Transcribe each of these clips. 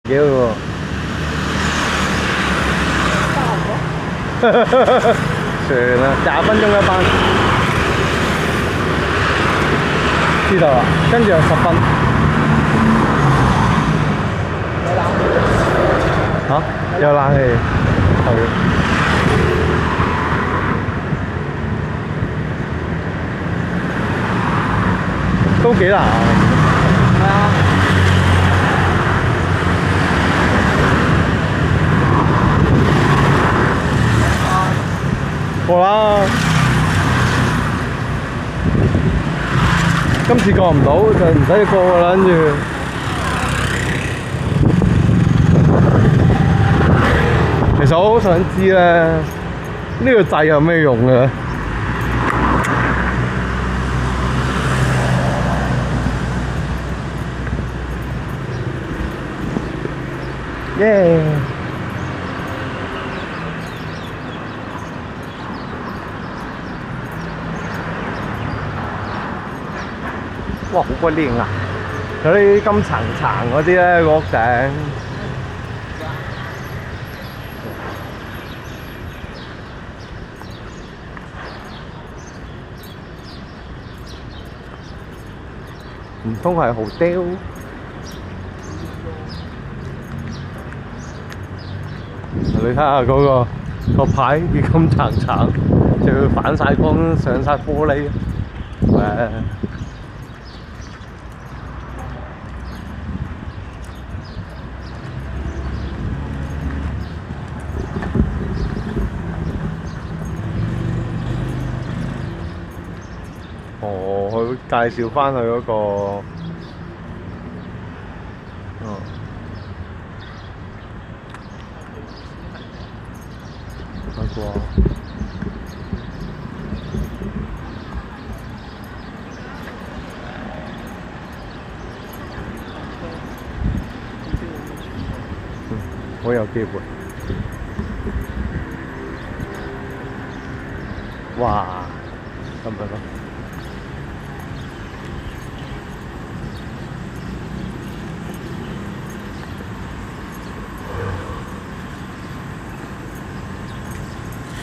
幾好喎。算啦，20分鐘一班。知道啦，跟住有10分。嚇？有冷氣。係。都幾難。係啊。過啦。今次過唔到就唔使過㗎啦，跟住。其實我好想知咧，呢個掣有咩用嘅？耶！哇，好鬼靚啊！佢啲金層層嗰啲咧，個屋頂。唔通係豪雕？你睇下嗰個牌幾金橙橙，仲要反晒光上晒玻璃。哦，佢介紹翻佢嗰個。好有機會。哇！咁樣咯。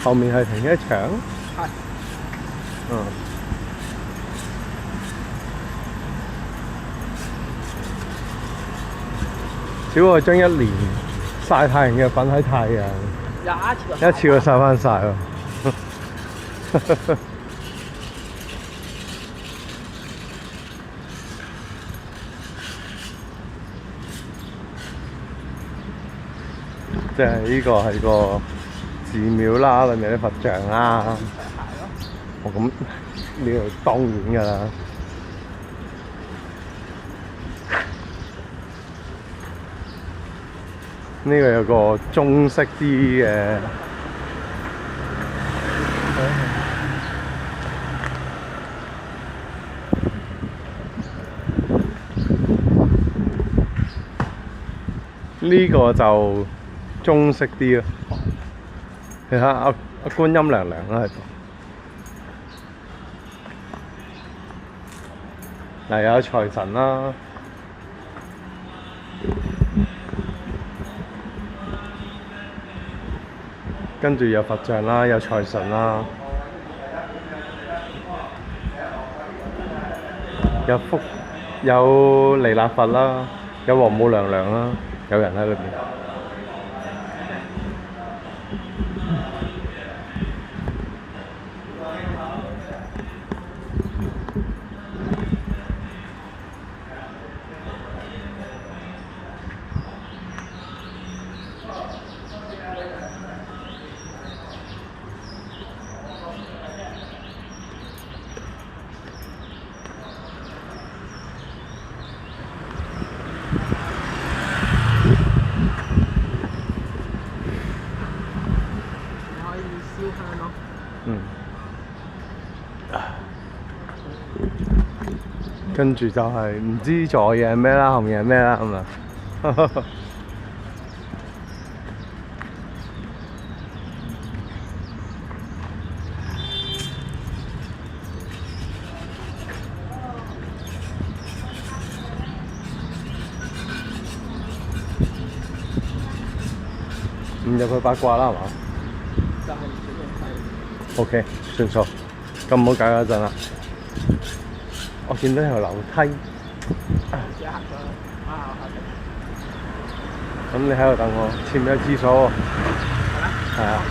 後面係停車場。係。小愛將1年曬太陽嘅粉喺太陽，一次過曬翻晒喎。即係呢個係個寺廟啦，裏面啲佛像啦。哦，咁呢個當然㗎啦。呢個有個中式啲嘅，呢個就中式啲咯。你睇下阿觀音娘娘啦喺度。嗱，有財神啦。跟住有佛像啦，有財神啦，有彌勒佛啦，有王母娘娘啦，有人喺裏邊。跟住就係唔知左嘢係咩啦，後面係咩啦咁啊！唔入去八卦啦係嘛就係唔使用費。 ？OK， 算數。咁唔好搞嗰陣啦。我見到條樓梯。自己行咗啦。啊，咁你喺度等我，前面有廁所喎。係咩？係啊。